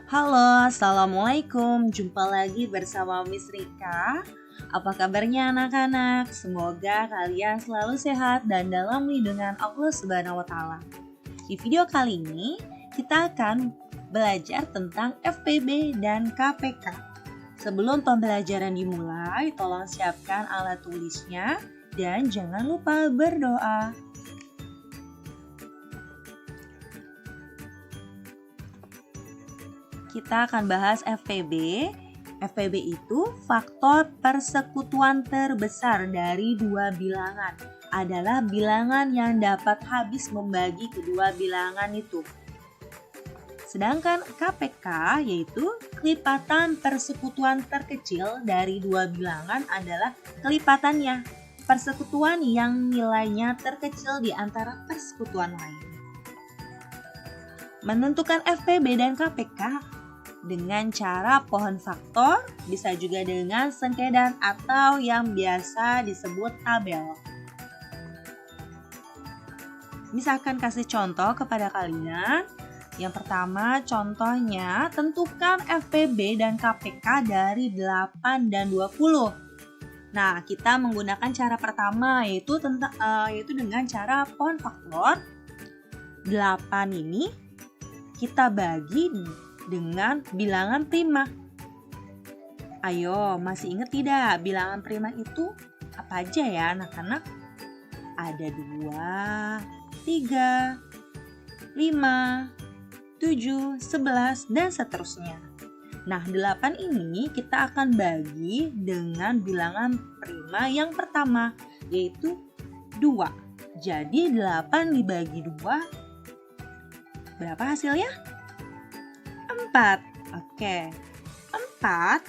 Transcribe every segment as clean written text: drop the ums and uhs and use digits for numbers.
Halo, Assalamualaikum. Jumpa lagi bersama Miss Rika. Apa kabarnya anak-anak? Semoga kalian selalu sehat dan dalam lindungan Allah Subhanahu wa Ta'ala. Di video kali ini, kita akan belajar tentang FPB dan KPK. Sebelum pembelajaran dimulai, tolong siapkan alat tulisnya dan jangan lupa berdoa. Kita akan bahas FPB. FPB itu faktor persekutuan terbesar dari dua bilangan. Adalah bilangan yang dapat habis membagi kedua bilangan itu. Sedangkan KPK yaitu kelipatan persekutuan terkecil dari dua bilangan adalah kelipatannya. Persekutuan yang nilainya terkecil di antara persekutuan lain. Menentukan FPB dan KPK dengan cara pohon faktor, bisa juga dengan sengkedan atau yang biasa disebut tabel. Misalkan kasih contoh kepada kalian. Yang pertama contohnya tentukan FPB dan KPK dari 8 dan 20. Nah, kita menggunakan cara pertama yaitu dengan cara pohon faktor. 8 ini kita bagi dengan bilangan prima. Ayo, masih ingat tidak bilangan prima itu apa aja ya anak-anak? Ada 2, 3, 5, 7, 11, dan seterusnya. Nah, 8 ini kita akan bagi dengan bilangan prima yang pertama, yaitu 2. Jadi 8 dibagi 2, berapa hasilnya? 4. Oke. 4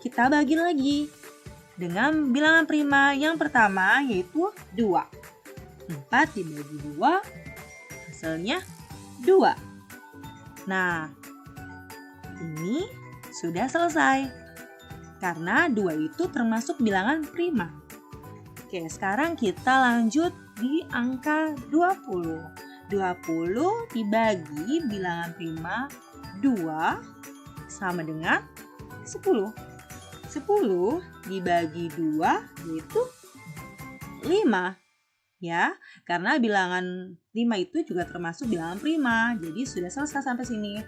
kita bagi lagi dengan bilangan prima yang pertama yaitu 2. 4 dibagi 2 hasilnya 2. Nah, ini sudah selesai. Karena 2 itu termasuk bilangan prima. Oke, sekarang kita lanjut di angka 20. 20 dibagi bilangan prima 2 sama dengan 10. 10 dibagi 2 yaitu 5. Ya, karena bilangan 5 itu juga termasuk bilangan prima. Jadi sudah selesai sampai sini.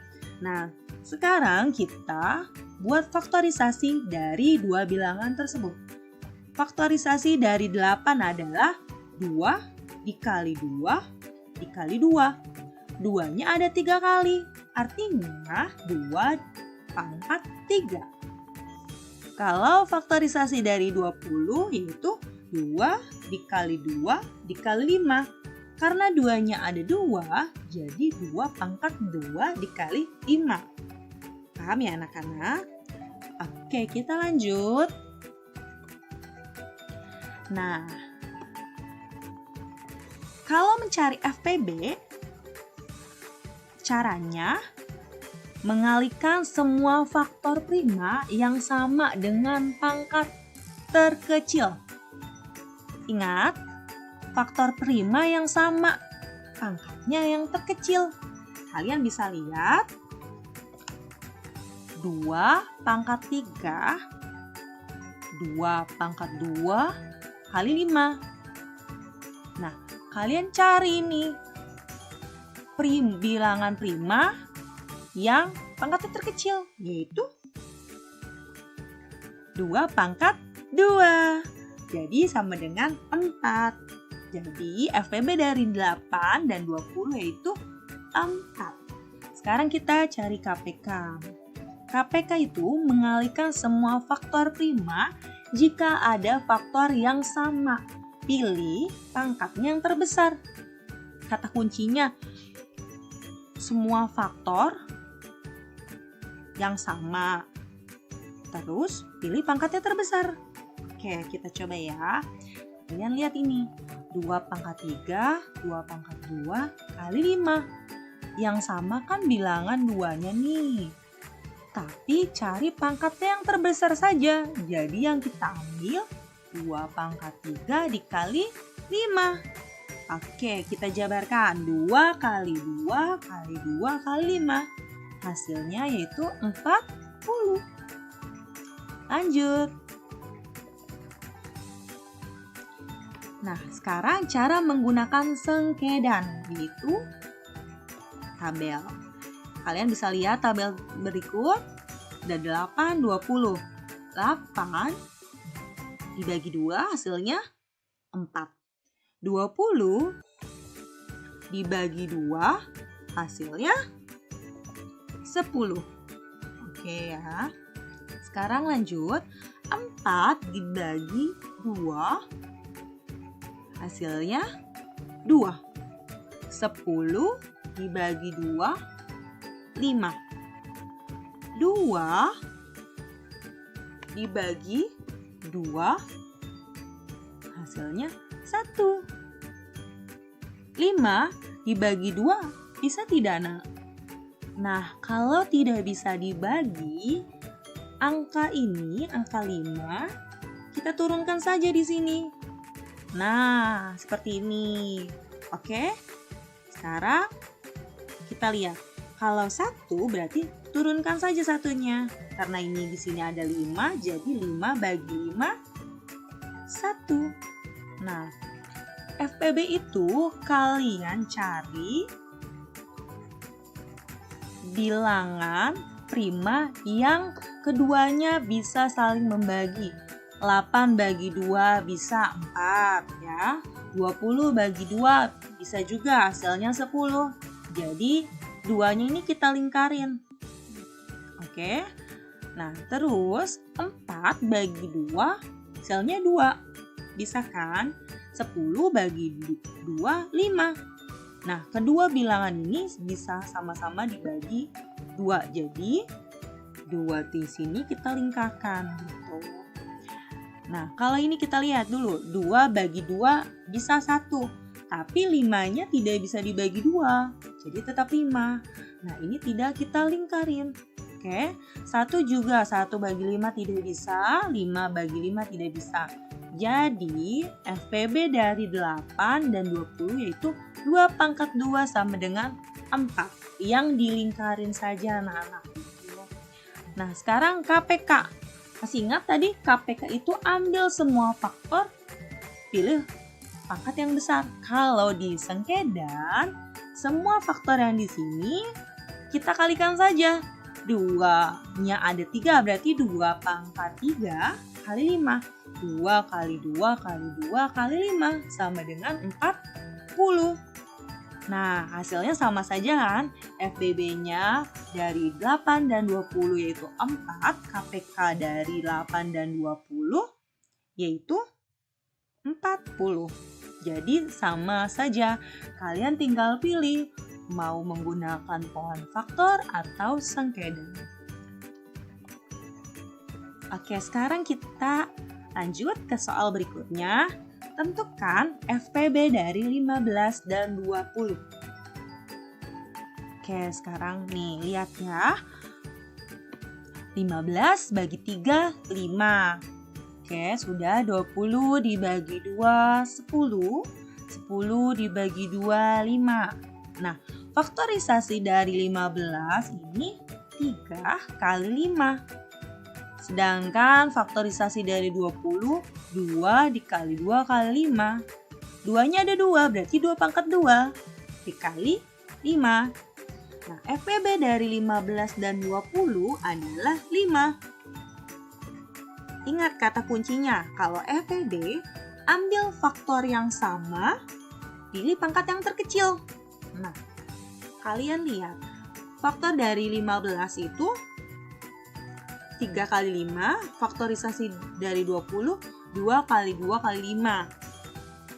Nah, sekarang kita buat faktorisasi dari dua bilangan tersebut. Faktorisasi dari 8 adalah 2 dikali 2 dikali 2. 2-nya ada 3 kali. Artinya 2 pangkat 3. Kalau faktorisasi dari 20 yaitu 2 dikali 2 dikali 5. Karena 2-nya ada 2, jadi 2 pangkat 2 dikali 5. Paham ya anak-anak? Oke, kita lanjut. Nah, kalau mencari FPB, caranya mengalihkan semua faktor prima yang sama dengan pangkat terkecil. Ingat, faktor prima yang sama, pangkatnya yang terkecil. Kalian bisa lihat 2 pangkat 3, 2 pangkat 2 kali 5. Nah, kalian cari nih bilangan prima yang pangkatnya terkecil, yaitu 2 pangkat 2. Jadi sama dengan 4. Jadi FPB dari 8 dan 20 yaitu 4. Sekarang kita cari KPK. KPK itu mengalihkan semua faktor prima jika ada faktor yang sama. Pilih pangkatnya yang terbesar. Kata kuncinya semua faktor yang sama. Terus pilih pangkatnya terbesar. Oke, kita coba ya. Kalian lihat ini. 2 pangkat 3, 2 pangkat 2 kali 5. Yang sama kan bilangan 2-nya nih. Tapi cari pangkatnya yang terbesar saja. Jadi yang kita ambil 2 pangkat 3 dikali 5. Oke, kita jabarkan. 2 kali 2 kali 2 kali 5. Hasilnya yaitu 40. Lanjut. Nah, sekarang cara menggunakan sengkedan, yaitu tabel. Kalian bisa lihat tabel berikut. Ada 8, 20. 8 dibagi 2 hasilnya 4. 20 dibagi 2 hasilnya 10. Oke ya. Sekarang lanjut. 4 dibagi 2 hasilnya 2. 10 dibagi 2, 5. 2 dibagi 2 hasilnya 1. 5 dibagi 2 bisa tidak, Nak? Nah, kalau tidak bisa dibagi, angka ini, angka 5, kita turunkan saja di sini. Nah, seperti ini. Oke? Sekarang kita lihat. Kalau 1 berarti turunkan saja satunya. Karena ini di sini ada 5, jadi 5 bagi 5, 1. Nah, FPB itu kalian cari bilangan prima yang keduanya bisa saling membagi. 8 bagi 2 bisa 4 ya. 20 bagi 2 bisa juga hasilnya 10. Jadi duanya ini kita lingkarin. Oke. Nah, terus 4 bagi 2 hasilnya 2. Bisa kan? 10 bagi 2, 5. Nah, kedua bilangan ini bisa sama-sama dibagi 2. Jadi 2 di sini kita lingkarkan gitu. Nah, kalau ini kita lihat dulu. 2 bagi 2 bisa 1. Tapi 5-nya tidak bisa dibagi 2. Jadi tetap 5. Nah, ini tidak kita lingkarin. Oke. 1 juga. 1 bagi 5 tidak bisa. 5 bagi 5 tidak bisa. Jadi, FPB dari 8 dan 20 yaitu 2 pangkat 2 sama dengan 4. Yang dilingkarin saja anak-anak. Nah, sekarang KPK. Masih ingat tadi KPK itu ambil semua faktor, pilih pangkat yang besar. Kalau di sengkedan, semua faktor yang di sini kita kalikan saja. 2-nya ada 3, berarti 2 pangkat 3 kali 5. 2 kali 2 kali 2 kali 5 sama dengan 40. Nah, hasilnya sama saja kan? FBB-nya dari 8 dan 20 yaitu 4, KPK dari 8 dan 20 yaitu 40. Jadi sama saja, kalian tinggal pilih mau menggunakan pohon faktor atau sengkedan. Oke, sekarang kita lanjut ke soal berikutnya. Tentukan FPB dari 15 dan 20. Oke, sekarang nih lihat ya. 15 bagi 3, 5. Oke, sudah. 20 dibagi 2, 10. 10 dibagi 2, 5. Nah, faktorisasi dari 15 ini 3 kali 5. Sedangkan faktorisasi dari 20, 2 dikali 2 kali 5. 2-nya ada 2, berarti 2 pangkat 2 dikali 5. Nah, FPB dari 15 dan 20 adalah 5. Ingat kata kuncinya, kalau FPB, ambil faktor yang sama, pilih pangkat yang terkecil. Nah, kalian lihat, faktor dari 15 itu 3 kali 5, faktorisasi dari 20, 2 kali 2 kali 5.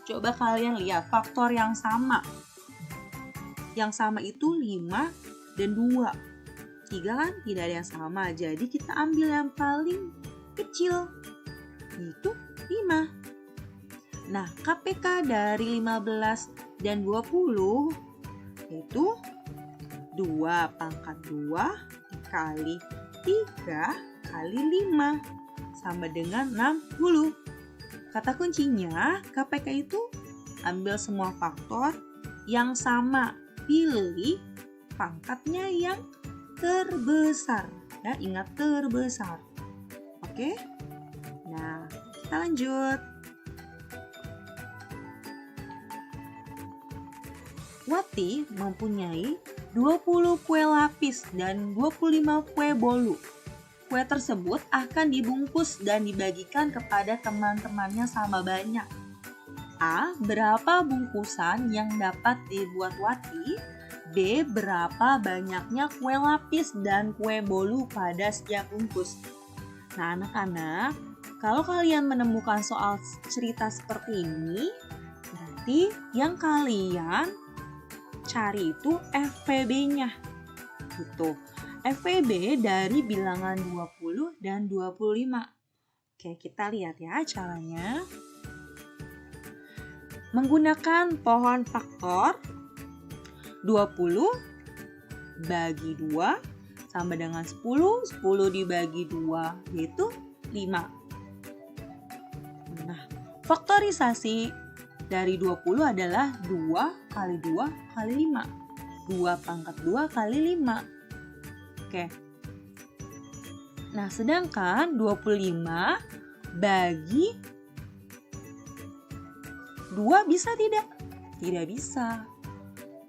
Coba kalian lihat faktor yang sama. Yang sama itu 5 dan 2. 3 kan tidak ada yang sama, jadi kita ambil yang paling kecil, yaitu 5. Nah, KPK dari 15 dan 20 yaitu 2 pangkat 2 dikali 3 kali 5 sama dengan 60. Kata kuncinya, KPK itu ambil semua faktor yang sama, pilih pangkatnya yang terbesar. Ya, ingat terbesar. Oke? Nah, kita lanjut. Wati mempunyai 20 kue lapis dan 25 kue bolu. Kue tersebut akan dibungkus dan dibagikan kepada teman-temannya sama banyak. A. Berapa bungkusan yang dapat dibuat Wati? B. Berapa banyaknya kue lapis dan kue bolu pada setiap bungkus? Nah, anak-anak, kalau kalian menemukan soal cerita seperti ini, berarti yang kalian cari itu FPB-nya. Gitu. FPB dari bilangan 20 dan 25. Oke, kita lihat ya caranya. Menggunakan pohon faktor 20 bagi 2 sama dengan 10, 10 dibagi 2 yaitu 5. Nah, faktorisasi dari 20 adalah 2 kali 2 kali 5. 2 pangkat 2 kali 5. Oke. Nah, sedangkan 25 bagi 2 bisa tidak? Tidak bisa.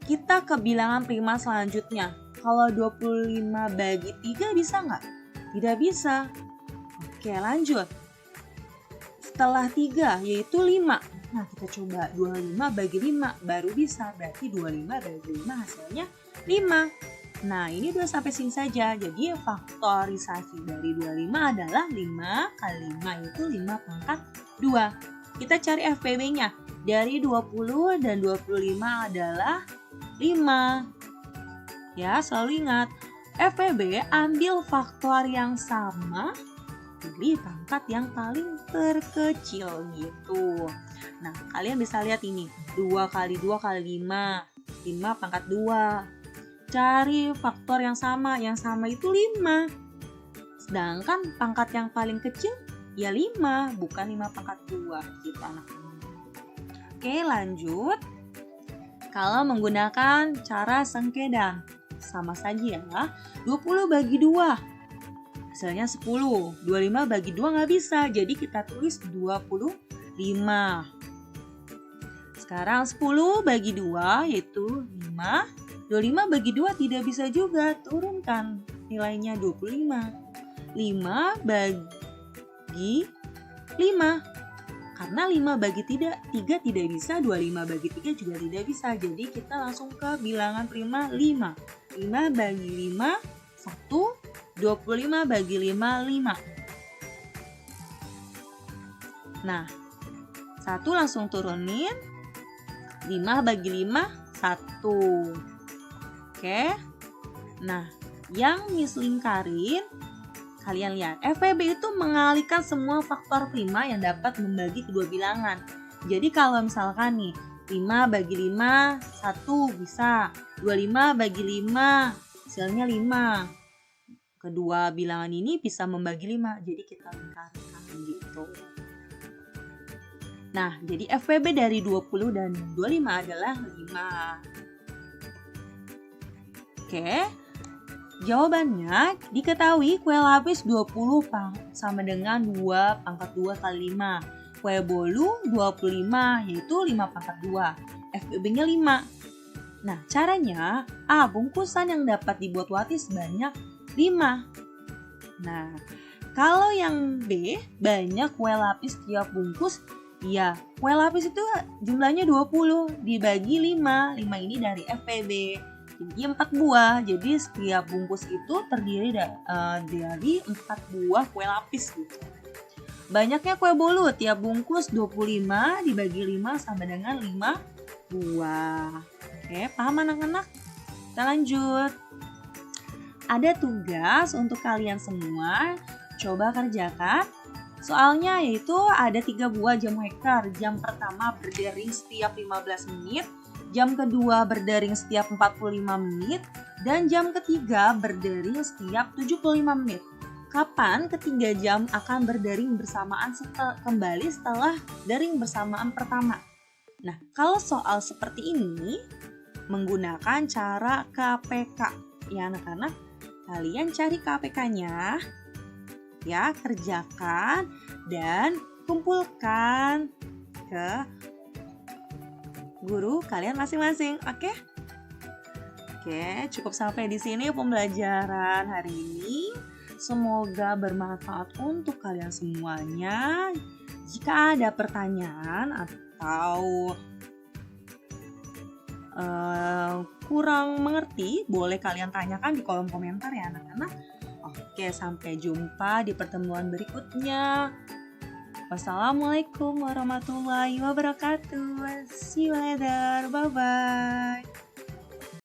Kita ke bilangan prima selanjutnya. Kalau 25 bagi 3 bisa nggak? Tidak bisa. Oke, lanjut. Setelah 3 yaitu 5. Nah, kita coba 25 bagi 5 baru bisa. Berarti 25 bagi 5 hasilnya 5. Nah, ini udah sampai sini saja. Jadi faktorisasi dari 25 adalah 5 kali 5 itu 5 pangkat 2. Kita cari FPB-nya. Dari 20 dan 25 adalah 5. Ya, selalu ingat. FPB ambil faktor yang sama, pilih pangkat yang paling terkecil gitu. Nah, kalian bisa lihat ini. 2 kali 2 kali 5. 5 pangkat 2. Cari faktor yang sama itu 5. Sedangkan pangkat yang paling kecil ya 5, bukan 5 pangkat 2 gitu anak-anak. Oke, lanjut. Kalau menggunakan cara sengkeda, sama saja ya. 20 bagi 2, hasilnya 10. 25 bagi 2 nggak bisa, jadi kita tulis 25. Sekarang 10 bagi 2 yaitu 5. 25 bagi 2 tidak bisa juga, turunkan nilainya 25. 5 bagi 5. Karena 5 bagi 3 tidak bisa, 25 bagi 3 juga tidak bisa. Jadi kita langsung ke bilangan prima 5. 5 bagi 5, 1. 25 bagi 5, 5. Nah, 1 langsung turunin. 5 bagi 5, 1. Oke. Nah, yang Miss lingkarin, kalian lihat, FPB itu mengalihkan semua faktor prima yang dapat membagi kedua bilangan. Jadi kalau misalkan nih, 5 bagi 5, 1 bisa. 25 bagi 5, hasilnya 5. Kedua bilangan ini bisa membagi 5, jadi kita lingkarkan gitu. Nah, jadi FPB dari 20 dan 25 adalah 5. Oke. Jawabannya diketahui kue lapis 20 sama dengan 2 pangkat 2 kali 5. Kue bolu 25 yaitu 5 pangkat 2. FPB-nya 5. Nah, caranya A. Bungkusan yang dapat dibuat Wati sebanyak 5. Nah, kalau yang B, banyak kue lapis tiap bungkus. Ya, kue lapis itu jumlahnya 20 dibagi 5. 5 ini dari FPB. Jadi 4 buah, jadi setiap bungkus itu terdiri dari 4 buah kue lapis gitu. Banyaknya kue bolu, tiap bungkus 25 dibagi 5 sama dengan 5 buah. Oke, paham anak-anak? Kita lanjut. Ada tugas untuk kalian semua, coba kerjakan. Soalnya yaitu ada 3 buah jam waker. Jam pertama berdering setiap 15 menit. Jam kedua berdering setiap 45 menit, dan jam ketiga berdering setiap 75 menit. Kapan ketiga jam akan berdering bersamaan kembali setelah dering bersamaan pertama? Nah, kalau soal seperti ini, menggunakan cara KPK, ya anak-anak. kalian cari KPK-nya, ya, kerjakan dan kumpulkan ke guru kalian masing-masing, oke? Oke, cukup sampai di sini pembelajaran hari ini. Semoga bermanfaat untuk kalian semuanya. Jika ada pertanyaan atau kurang mengerti, boleh kalian tanyakan di kolom komentar ya anak-anak. Oke, sampai jumpa di pertemuan berikutnya. Wassalamualaikum warahmatullahi wabarakatuh. See you later. Bye-bye.